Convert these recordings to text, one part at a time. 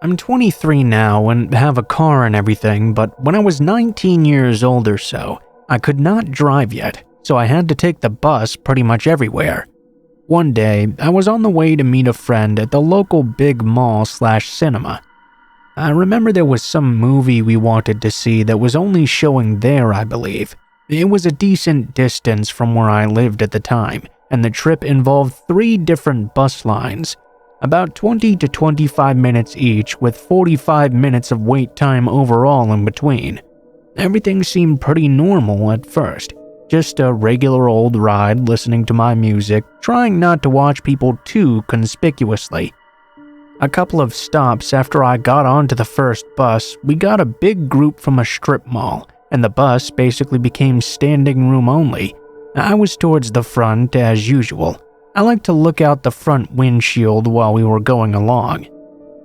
I'm 23 now and have a car and everything, but when I was 19 years old or so, I could not drive yet, so I had to take the bus pretty much everywhere. One day, I was on the way to meet a friend at the local big mall/cinema. I remember there was some movie we wanted to see that was only showing there, I believe. It was a decent distance from where I lived at the time, and the trip involved 3 different bus lines, about 20 to 25 minutes each with 45 minutes of wait time overall in between. Everything seemed pretty normal at first, just a regular old ride listening to my music, trying not to watch people too conspicuously. A couple of stops after I got onto the first bus, we got a big group from a strip mall, and the bus basically became standing room only. I was towards the front as usual. I like to look out the front windshield while we were going along.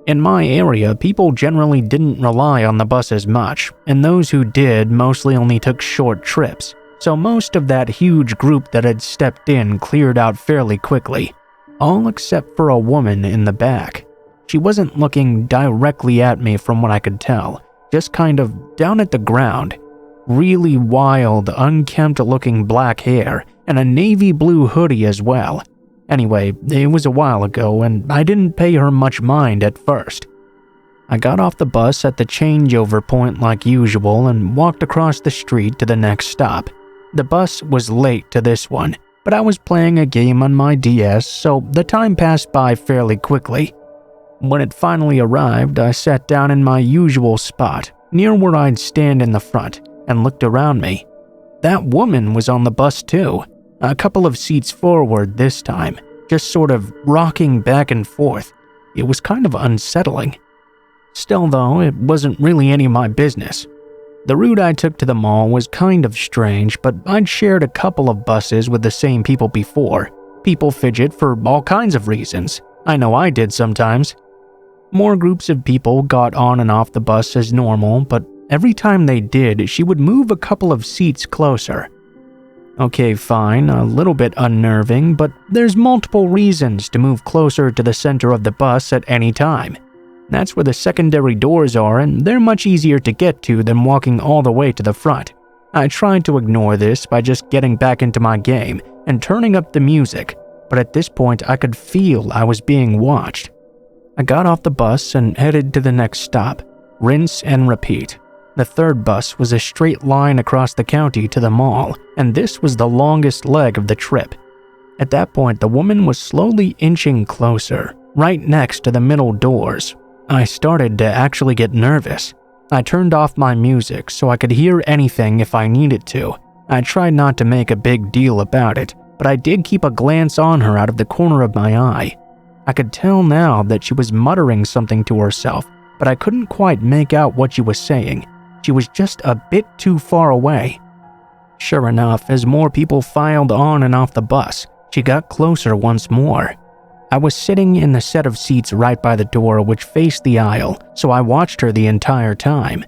In my area, people generally didn't rely on the bus as much, and those who did mostly only took short trips, so most of that huge group that had stepped in cleared out fairly quickly, all except for a woman in the back. She wasn't looking directly at me from what I could tell, just kind of down at the ground. Really wild, unkempt-looking black hair, and a navy blue hoodie as well. Anyway, it was a while ago, and I didn't pay her much mind at first. I got off the bus at the changeover point like usual and walked across the street to the next stop. The bus was late to this one, but I was playing a game on my DS, so the time passed by fairly quickly. When it finally arrived, I sat down in my usual spot, near where I'd stand in the front, and looked around me. That woman was on the bus too, a couple of seats forward this time, just sort of rocking back and forth. It was kind of unsettling. Still though, it wasn't really any of my business. The route I took to the mall was kind of strange, but I'd shared a couple of buses with the same people before. People fidget for all kinds of reasons. I know I did sometimes. More groups of people got on and off the bus as normal, but every time they did, she would move a couple of seats closer. Okay, fine, a little bit unnerving, but there's multiple reasons to move closer to the center of the bus at any time. That's where the secondary doors are, and they're much easier to get to than walking all the way to the front. I tried to ignore this by just getting back into my game and turning up the music, but at this point I could feel I was being watched. I got off the bus and headed to the next stop. Rinse and repeat. The third bus was a straight line across the county to the mall, and this was the longest leg of the trip. At that point, the woman was slowly inching closer, right next to the middle doors. I started to actually get nervous. I turned off my music so I could hear anything if I needed to. I tried not to make a big deal about it, but I did keep a glance on her out of the corner of my eye. I could tell now that she was muttering something to herself, but I couldn't quite make out what she was saying. She was just a bit too far away. Sure enough, as more people filed on and off the bus, she got closer once more. I was sitting in the set of seats right by the door which faced the aisle, so I watched her the entire time.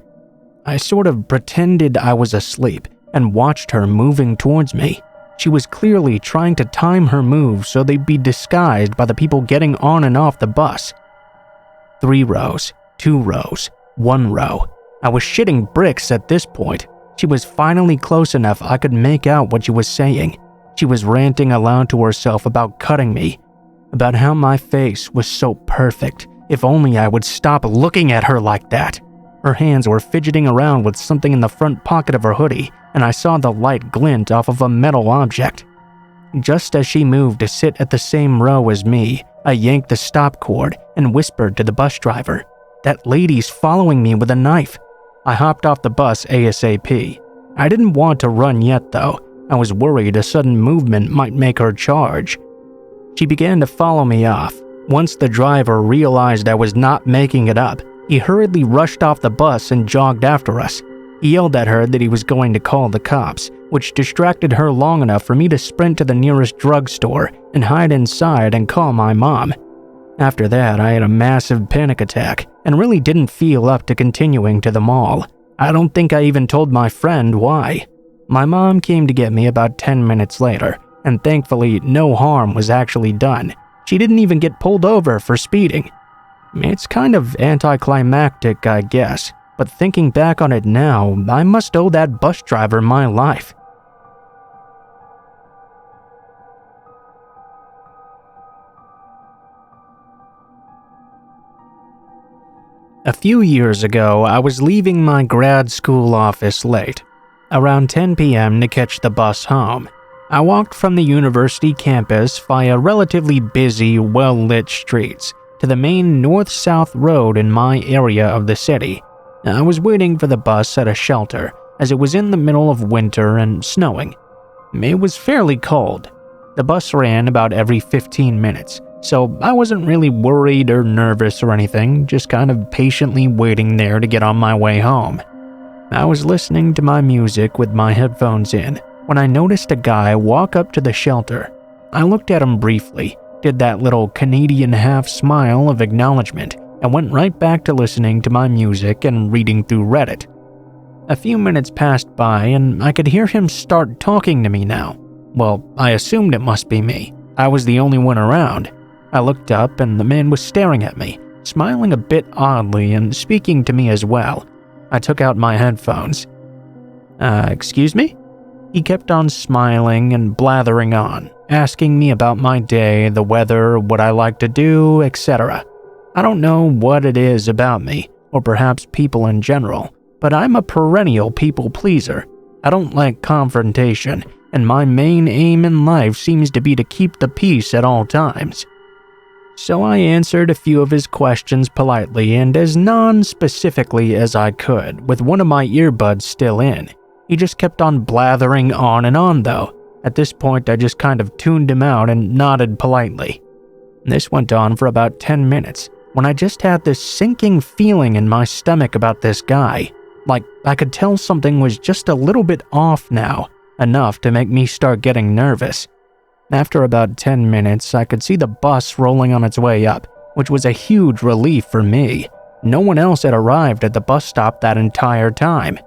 I sort of pretended I was asleep and watched her moving towards me. She was clearly trying to time her moves so they'd be disguised by the people getting on and off the bus. 3 rows, 2 rows, 1 row. I was shitting bricks at this point. She was finally close enough I could make out what she was saying. She was ranting aloud to herself about cutting me, about how my face was so perfect. If only I would stop looking at her like that. Her hands were fidgeting around with something in the front pocket of her hoodie, and I saw the light glint off of a metal object. Just as she moved to sit at the same row as me, I yanked the stop cord and whispered to the bus driver, "That lady's following me with a knife." I hopped off the bus ASAP. I didn't want to run yet though. I was worried a sudden movement might make her charge. She began to follow me off. Once the driver realized I was not making it up, he hurriedly rushed off the bus and jogged after us. He yelled at her that he was going to call the cops, which distracted her long enough for me to sprint to the nearest drugstore and hide inside and call my mom. After that, I had a massive panic attack and really didn't feel up to continuing to the mall. I don't think I even told my friend why. My mom came to get me about 10 minutes later, and thankfully no harm was actually done. She didn't even get pulled over for speeding. It's kind of anticlimactic, I guess, but thinking back on it now, I must owe that bus driver my life. A few years ago, I was leaving my grad school office late, around 10 p.m. to catch the bus home. I walked from the university campus via relatively busy, well-lit streets to the main north-south road in my area of the city. I was waiting for the bus at a shelter, as it was in the middle of winter and snowing. It was fairly cold. The bus ran about every 15 minutes, so I wasn't really worried or nervous or anything, just kind of patiently waiting there to get on my way home. I was listening to my music with my headphones in when I noticed a guy walk up to the shelter. I looked at him briefly, did that little Canadian half smile of acknowledgement, and went right back to listening to my music and reading through Reddit. A few minutes passed by and I could hear him start talking to me now. Well, I assumed it must be me. I was the only one around. I looked up and the man was staring at me, smiling a bit oddly and speaking to me as well. I took out my headphones. Excuse me? He kept on smiling and blathering on, asking me about my day, the weather, what I like to do, etc. I don't know what it is about me, or perhaps people in general, but I'm a perennial people pleaser. I don't like confrontation, and my main aim in life seems to be to keep the peace at all times. So I answered a few of his questions politely and as non-specifically as I could, with one of my earbuds still in. He just kept on blathering on and on though. At this point, I just kind of tuned him out and nodded politely. This went on for about 10 minutes, when I just had this sinking feeling in my stomach about this guy. Like I could tell something was just a little bit off now, enough to make me start getting nervous. After about 10 minutes, I could see the bus rolling on its way up, which was a huge relief for me. No one else had arrived at the bus stop that entire time.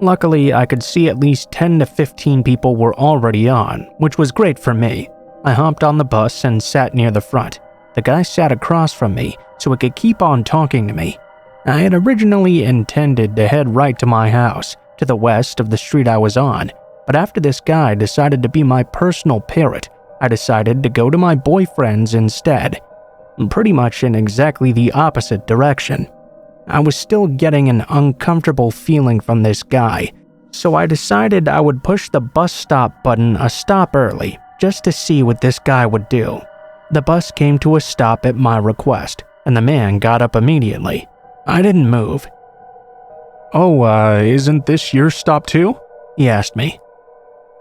Luckily, I could see at least 10 to 15 people were already on, which was great for me. I hopped on the bus and sat near the front. The guy sat across from me, so he could keep on talking to me. I had originally intended to head right to my house, to the west of the street I was on, but after this guy decided to be my personal parrot, I decided to go to my boyfriend's instead, pretty much in exactly the opposite direction. I was still getting an uncomfortable feeling from this guy, so I decided I would push the bus stop button a stop early, just to see what this guy would do. The bus came to a stop at my request, and the man got up immediately. I didn't move. "Oh, isn't this your stop too?" he asked me.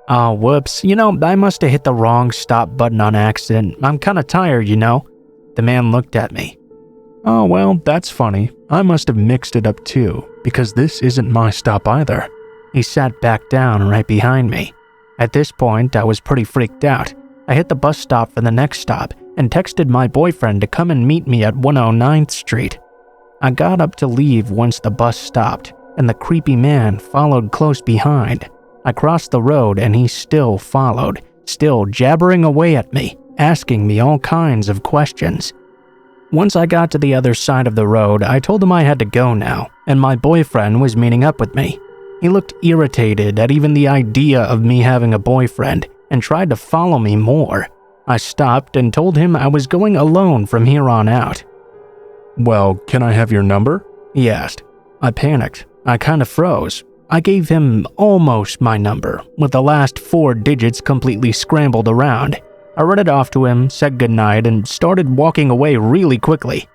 Oh, whoops. I must have hit the wrong stop button on accident. I'm kinda tired, The man looked at me. "Oh, well, that's funny. I must have mixed it up too, because this isn't my stop either." He sat back down right behind me. At this point, I was pretty freaked out. I hit the bus stop for the next stop and texted my boyfriend to come and meet me at 109th Street. I got up to leave once the bus stopped, and the creepy man followed close behind. I crossed the road and he still followed, still jabbering away at me, asking me all kinds of questions. Once I got to the other side of the road, I told him I had to go now, and my boyfriend was meeting up with me. He looked irritated at even the idea of me having a boyfriend and tried to follow me more. I stopped and told him I was going alone from here on out. "Well, can I have your number?" he asked. I panicked. I kind of froze. I gave him almost my number, with the last 4 digits completely scrambled around. I read it off to him, said goodnight, and started walking away really quickly.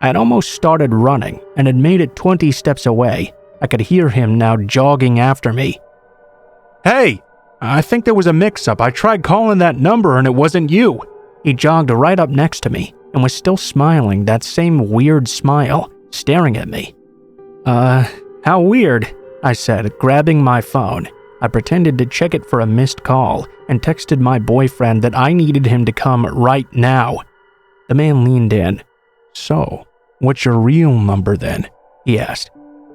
I had almost started running and had made it 20 steps away. I could hear him now jogging after me. "Hey, I think there was a mix-up. I tried calling that number and it wasn't you." He jogged right up next to me and was still smiling that same weird smile, staring at me. How weird," I said, grabbing my phone. I pretended to check it for a missed call and texted my boyfriend that I needed him to come right now. The man leaned in. "So, what's your real number then?" he asked.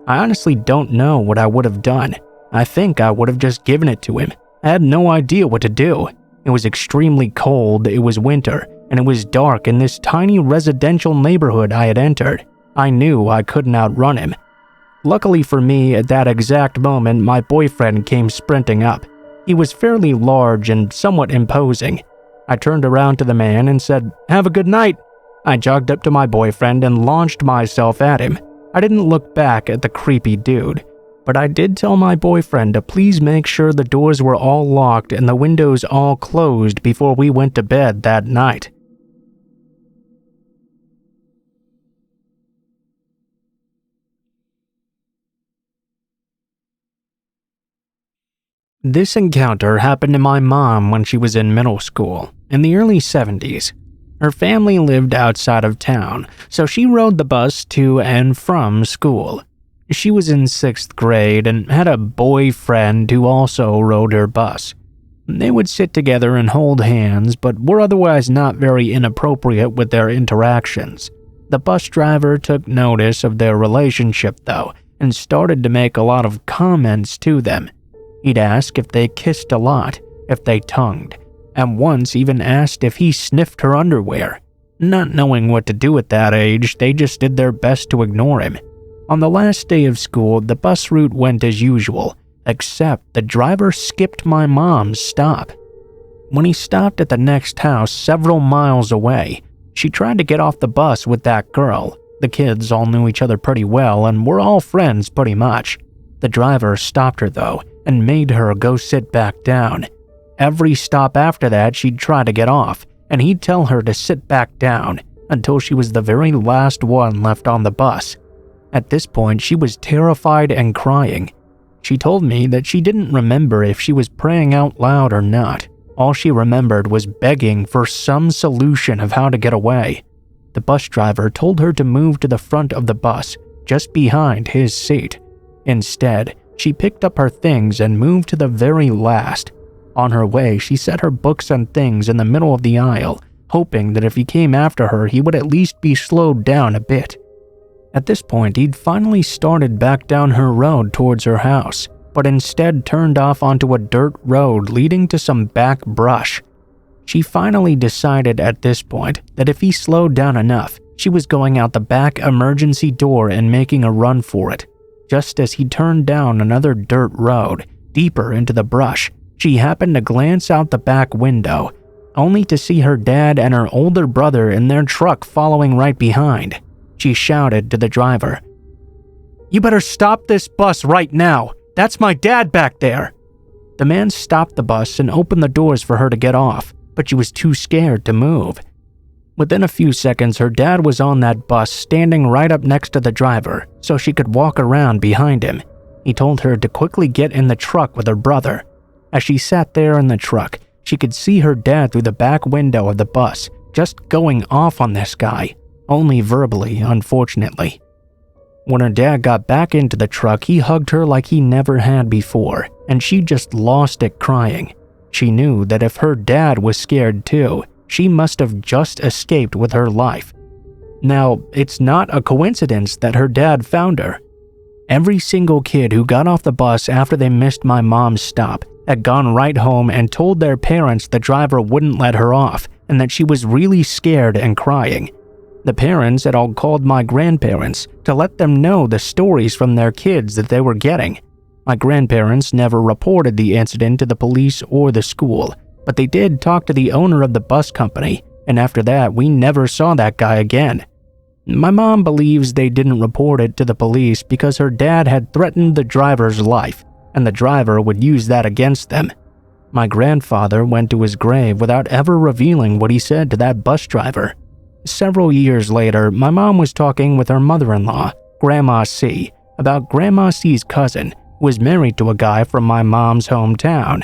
I honestly don't know what I would have done. I think I would have just given it to him. I had no idea what to do. It was extremely cold, it was winter, and it was dark in this tiny residential neighborhood I had entered. I knew I couldn't outrun him. Luckily for me, at that exact moment, my boyfriend came sprinting up. He was fairly large and somewhat imposing. I turned around to the man and said, "Have a good night." I jogged up to my boyfriend and launched myself at him. I didn't look back at the creepy dude, but I did tell my boyfriend to please make sure the doors were all locked and the windows all closed before we went to bed that night. This encounter happened to my mom when she was in middle school, in the early 70s. Her family lived outside of town, so she rode the bus to and from school. She was in 6th grade and had a boyfriend who also rode her bus. They would sit together and hold hands, but were otherwise not very inappropriate with their interactions. The bus driver took notice of their relationship, though, and started to make a lot of comments to them. He'd ask if they kissed a lot, if they tongued, and once even asked if he sniffed her underwear. Not knowing what to do at that age, they just did their best to ignore him. On the last day of school, the bus route went as usual, except the driver skipped my mom's stop. When he stopped at the next house several miles away, she tried to get off the bus with that girl. The kids all knew each other pretty well and were all friends pretty much. The driver stopped her though and made her go sit back down. Every stop after that, she'd try to get off, and he'd tell her to sit back down until she was the very last one left on the bus. At this point, she was terrified and crying. She told me that she didn't remember if she was praying out loud or not. All she remembered was begging for some solution of how to get away. The bus driver told her to move to the front of the bus, just behind his seat. Instead, she picked up her things and moved to the very last. On her way, she set her books and things in the middle of the aisle, hoping that if he came after her, he would at least be slowed down a bit. At this point, he'd finally started back down her road towards her house, but instead turned off onto a dirt road leading to some back brush. She finally decided at this point that if he slowed down enough, she was going out the back emergency door and making a run for it. Just as he turned down another dirt road, deeper into the brush, she happened to glance out the back window, only to see her dad and her older brother in their truck following right behind. She shouted to the driver, "You better stop this bus right now! That's my dad back there!" The man stopped the bus and opened the doors for her to get off, but she was too scared to move. Within a few seconds, her dad was on that bus standing right up next to the driver, so she could walk around behind him. He told her to quickly get in the truck with her brother. As she sat there in the truck, she could see her dad through the back window of the bus, just going off on this guy, only verbally, unfortunately. When her dad got back into the truck, he hugged her like he never had before, and she just lost it crying. She knew that if her dad was scared too, she must have just escaped with her life. Now, it's not a coincidence that her dad found her. Every single kid who got off the bus after they missed my mom's stop had gone right home and told their parents the driver wouldn't let her off and that she was really scared and crying. The parents had all called my grandparents to let them know the stories from their kids that they were getting. My grandparents never reported the incident to the police or the school, but they did talk to the owner of the bus company, and after that, we never saw that guy again. My mom believes they didn't report it to the police because her dad had threatened the driver's life, and the driver would use that against them. My grandfather went to his grave without ever revealing what he said to that bus driver. Several years later, my mom was talking with her mother-in-law, Grandma C, about Grandma C's cousin, who was married to a guy from my mom's hometown.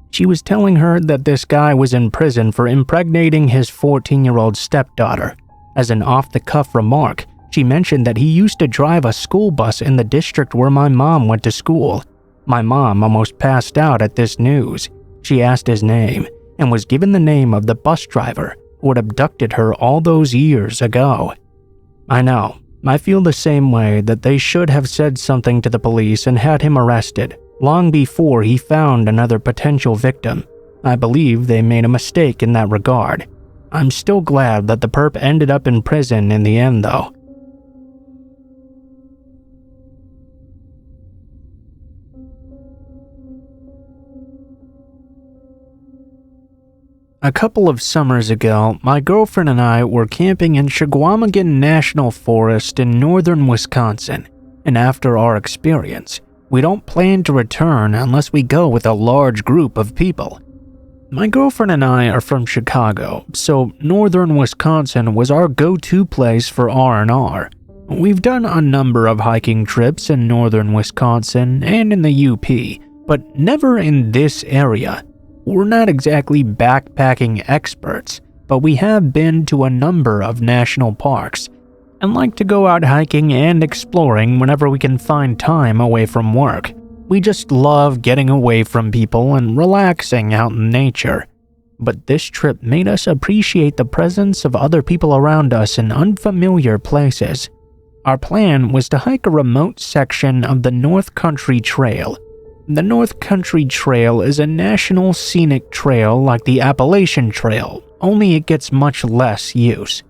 She was telling her that this guy was in prison for impregnating his 14-year-old stepdaughter. As an off-the-cuff remark, she mentioned that he used to drive a school bus in the district where my mom went to school. My mom almost passed out at this news. She asked his name and was given the name of the bus driver who had abducted her all those years ago. I know, I feel the same way that they should have said something to the police and had him arrested long before he found another potential victim. I believe they made a mistake in that regard. I'm still glad that the perp ended up in prison in the end though. A couple of summers ago, my girlfriend and I were camping in Chequamegon National Forest in northern Wisconsin, and after our experience, we don't plan to return unless we go with a large group of people. My girlfriend and I are from Chicago, so northern Wisconsin was our go-to place for R&R. We've done a number of hiking trips in northern Wisconsin and in the UP, but never in this area. We're not exactly backpacking experts, but we have been to a number of national parks and like to go out hiking and exploring whenever we can find time away from work. We just love getting away from people and relaxing out in nature. But this trip made us appreciate the presence of other people around us in unfamiliar places. Our plan was to hike a remote section of the North Country Trail. The North Country Trail is a national scenic trail like the Appalachian Trail, only it gets much less use.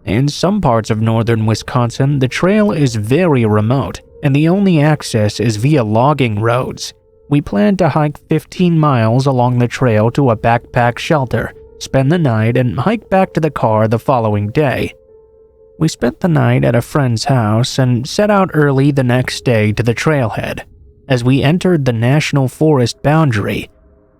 In some parts of northern Wisconsin, the trail is very remote, and the only access is via logging roads. We plan to hike 15 miles along the trail to a backpack shelter, spend the night, and hike back to the car the following day. We spent the night at a friend's house and set out early the next day to the trailhead. As we entered the national forest boundary,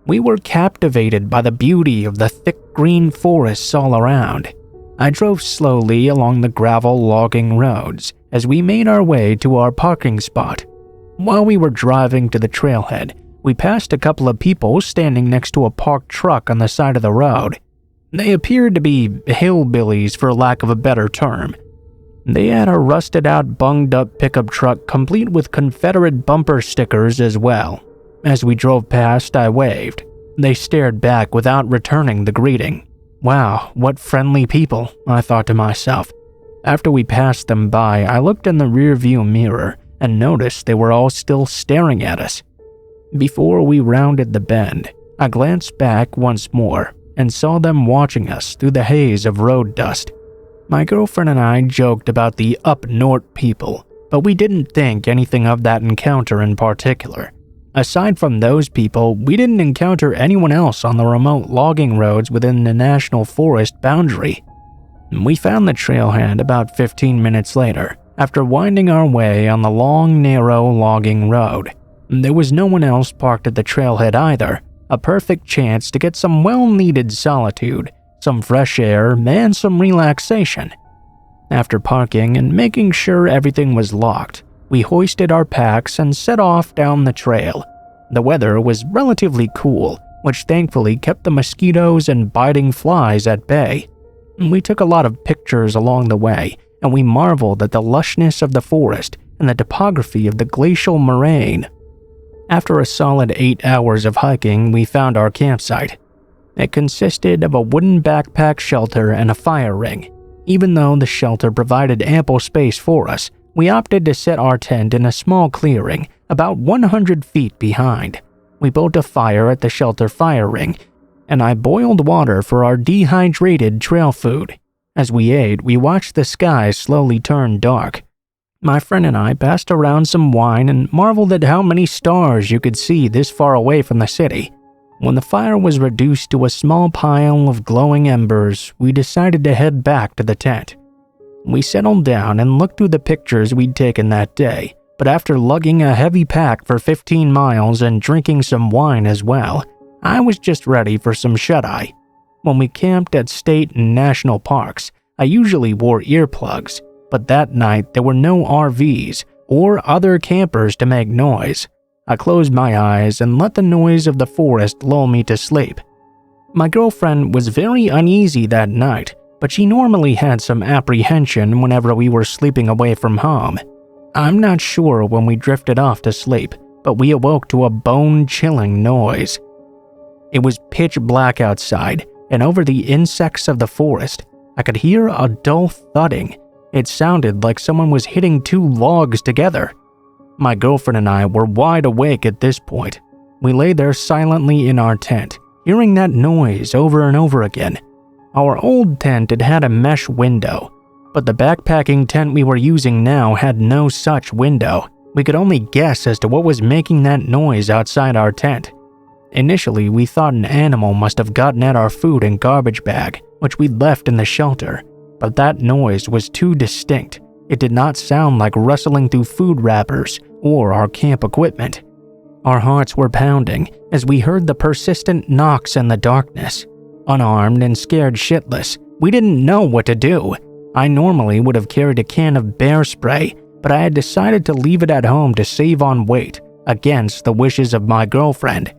we were captivated by the beauty of the thick green forests all around. I drove slowly along the gravel logging roads as we made our way to our parking spot. While we were driving to the trailhead, we passed a couple of people standing next to a parked truck on the side of the road. They appeared to be hillbillies, for lack of a better term. They had a rusted-out, bunged-up pickup truck complete with Confederate bumper stickers as well. As we drove past, I waved. They stared back without returning the greeting. Wow, what friendly people, I thought to myself. After we passed them by, I looked in the rearview mirror and noticed they were all still staring at us. Before we rounded the bend, I glanced back once more and saw them watching us through the haze of road dust. My girlfriend and I joked about the up north people, but we didn't think anything of that encounter in particular. Aside from those people, we didn't encounter anyone else on the remote logging roads within the national forest boundary. We found the trailhead about 15 minutes later, after winding our way on the long, narrow logging road. There was no one else parked at the trailhead either, a perfect chance to get some well-needed solitude, some fresh air, and some relaxation. After parking and making sure everything was locked, we hoisted our packs and set off down the trail. The weather was relatively cool, which thankfully kept the mosquitoes and biting flies at bay. We took a lot of pictures along the way, and we marveled at the lushness of the forest and the topography of the glacial moraine. After a solid 8 hours of hiking, we found our campsite. It consisted of a wooden backpack shelter and a fire ring. Even though the shelter provided ample space for us, we opted to set our tent in a small clearing about 100 feet behind. We built a fire at the shelter fire ring, and I boiled water for our dehydrated trail food. As we ate, we watched the sky slowly turn dark. My friend and I passed around some wine and marveled at how many stars you could see this far away from the city. When the fire was reduced to a small pile of glowing embers, we decided to head back to the tent. We settled down and looked through the pictures we'd taken that day, but after lugging a heavy pack for 15 miles and drinking some wine as well, I was just ready for some shut-eye. When we camped at state and national parks, I usually wore earplugs, but that night there were no RVs or other campers to make noise. I closed my eyes and let the noise of the forest lull me to sleep. My girlfriend was very uneasy that night, but she normally had some apprehension whenever we were sleeping away from home. I'm not sure when we drifted off to sleep, but we awoke to a bone-chilling noise. It was pitch black outside, and over the insects of the forest, I could hear a dull thudding. It sounded like someone was hitting two logs together. My girlfriend and I were wide awake at this point. We lay there silently in our tent, hearing that noise over and over again. Our old tent had a mesh window, but the backpacking tent we were using now had no such window. We could only guess as to what was making that noise outside our tent. Initially, we thought an animal must have gotten at our food and garbage bag, which we'd left in the shelter, but that noise was too distinct. It did not sound like rustling through food wrappers or our camp equipment. Our hearts were pounding as we heard the persistent knocks in the darkness. Unarmed and scared shitless, we didn't know what to do. I normally would have carried a can of bear spray, but I had decided to leave it at home to save on weight, against the wishes of my girlfriend.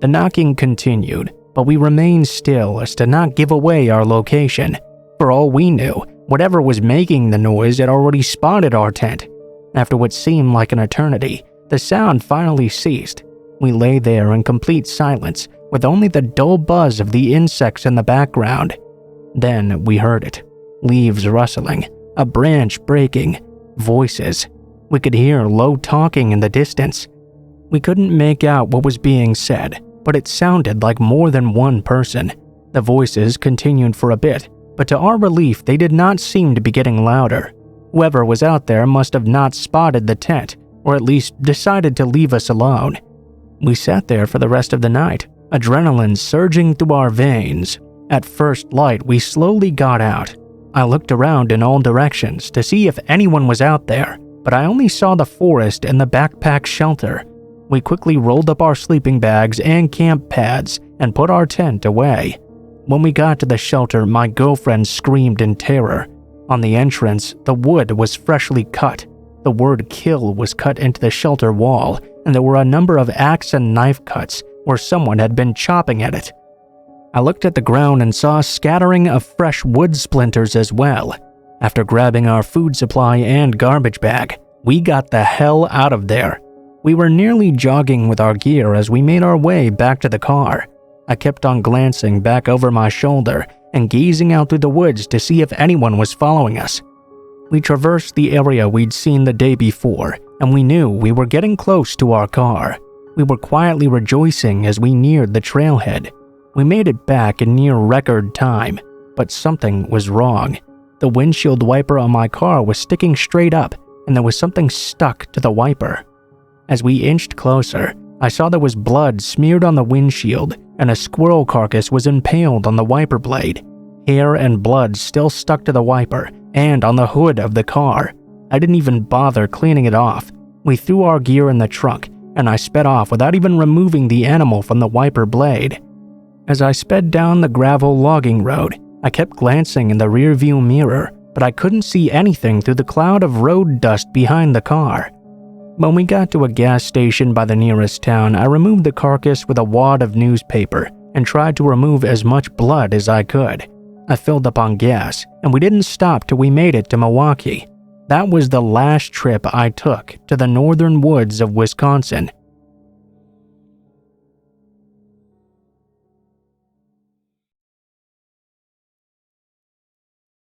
The knocking continued, but we remained still as to not give away our location. For all we knew, whatever was making the noise had already spotted our tent. After what seemed like an eternity, the sound finally ceased. We lay there in complete silence, with only the dull buzz of the insects in the background. Then we heard it. Leaves rustling, a branch breaking, voices. We could hear low talking in the distance. We couldn't make out what was being said, but it sounded like more than one person. The voices continued for a bit, but to our relief, they did not seem to be getting louder. Whoever was out there must have not spotted the tent, or at least decided to leave us alone. We sat there for the rest of the night, adrenaline surging through our veins. At first light, we slowly got out. I looked around in all directions to see if anyone was out there, but I only saw the forest and the backpack shelter. We quickly rolled up our sleeping bags and camp pads and put our tent away. When we got to the shelter, my girlfriend screamed in terror. On the entrance, the wood was freshly cut. The word "kill" was cut into the shelter wall, and there were a number of axe and knife cuts where someone had been chopping at it. I looked at the ground and saw a scattering of fresh wood splinters as well. After grabbing our food supply and garbage bag, we got the hell out of there. We were nearly jogging with our gear as we made our way back to the car. I kept on glancing back over my shoulder and gazing out through the woods to see if anyone was following us. We traversed the area we'd seen the day before, and we knew we were getting close to our car. We were quietly rejoicing as we neared the trailhead. We made it back in near record time, but something was wrong. The windshield wiper on my car was sticking straight up, and there was something stuck to the wiper. As we inched closer, I saw there was blood smeared on the windshield, and a squirrel carcass was impaled on the wiper blade. Hair and blood still stuck to the wiper and on the hood of the car. I didn't even bother cleaning it off. We threw our gear in the trunk, and I sped off without even removing the animal from the wiper blade. As I sped down the gravel logging road, I kept glancing in the rearview mirror, but I couldn't see anything through the cloud of road dust behind the car. When we got to a gas station by the nearest town, I removed the carcass with a wad of newspaper and tried to remove as much blood as I could. I filled up on gas, and we didn't stop till we made it to Milwaukee. That was the last trip I took to the northern woods of Wisconsin.